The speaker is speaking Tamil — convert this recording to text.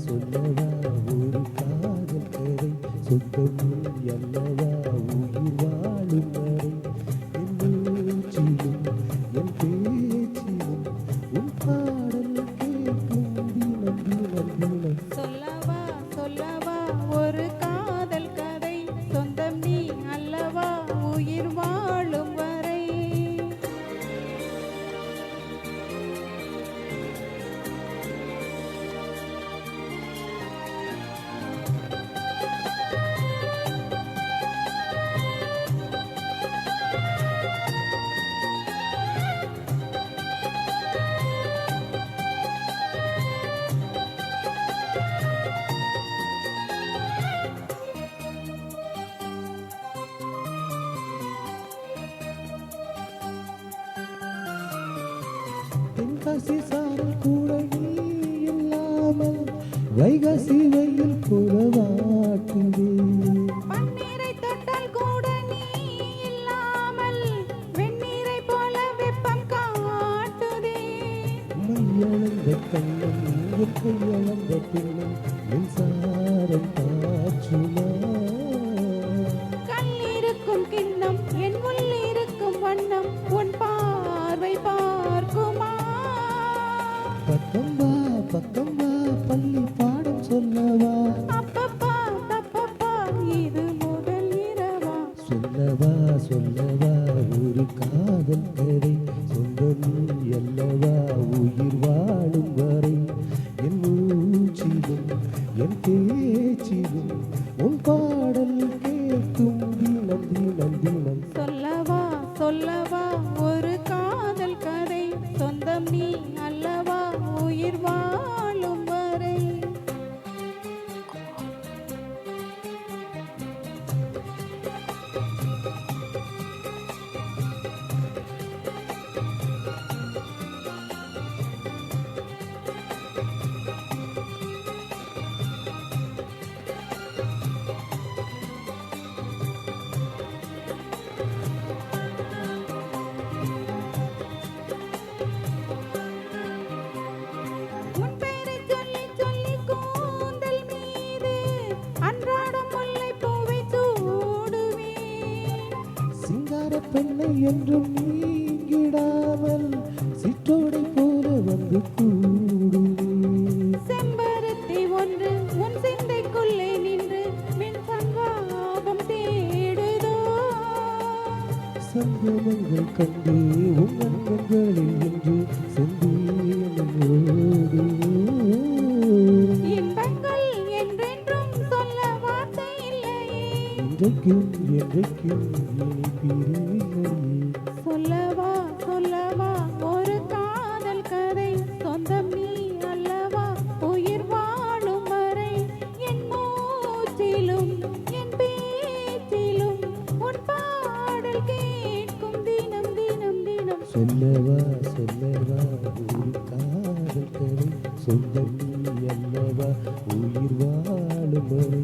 சொல்லவா ஒரு காதல் கதை சொந்தம் அல்லவா உயிர் வாழும் வரை என் மூச்சிலும் என் பேச்சிலும் உன் பாடல் கேட்கும் தினம் தினம் தினம். சொல்லவா சொல்லவா ஒரு காதல் கதை சொந்தம் நீ அல்லவா உயிர் வாழும் வரை. தென்காசி சாரல் கூட நீ இல்லாமல் வைகாசி வெயில் புறவாட்டுவே. பன்னீரை தொட்டால் கூட நீ இல்லாமல் வெந்நீரை போல வெப்பம் காட்டுதே. மையளந்த கண்ணம் என் கையளந்த பின்னும் மின்சாரம் காற்றுமா. கண்ணிருக்கும் கிண்ணம் என் உள்ளிருக்கும் வண்ணம் உன் பார்வை பார்க்குமா. பக்கம் வா பள்ளி பாடம் சொல்லவா. அப்பப்பா தப்பப்பா இது முதல் இரவா. சொல்லவா சொல்லவா ஒரு காதல் கதை சொந்தம் அல்லவா உயிர் வாழும் வரை என் மூச்சிலும் என் பேச்சிலும் உன் பாடல் கேட்கும் தினம் தினம் தினம். சொல்லவா சொல்லவா ஒரு காதல் கதை சொந்தம் நீ அல்லவா உயிர் வாழும் வரை. உன் பெயரை சொல்லி சொல்லி கூந்தல் மீது அன்றாடம் முல்லைப் பூவை சூடுவேன். சிங்கார பெண்ணை என்றும் நீங்கிடாமல் சிற்றோடை போல வந்து கூடுவே. செம்பருத்தி ஒன்று உன் சிந்தைக்குள்ளே நின்று மின் சன்வாபம் தேடுதோ. சங்கமங்கள் கண்டே உன் அங்கங்களில் என்று செந்தேனோடு. இன்பங்கள் என்றென்றும் சொல்ல வார்த்தை இல்லையே. இன்றைக்கும் என்றைக்கும் இனி பிரிவில்லையே. சொல்லவா சொல்லவா ஒரு காதல் கதை சொந்தம் நீ அல்லவா உயிர் வாழும் வரை என் மூச்சிலும் என் பேச்சிலும் உன் பாடல் கேட்கும் தினம் தினம் தினம். சொல்லவா சொல்லவா ஒரு காதல் கதை சொந்தம் அல்லவா உயிர் வாழும் வரை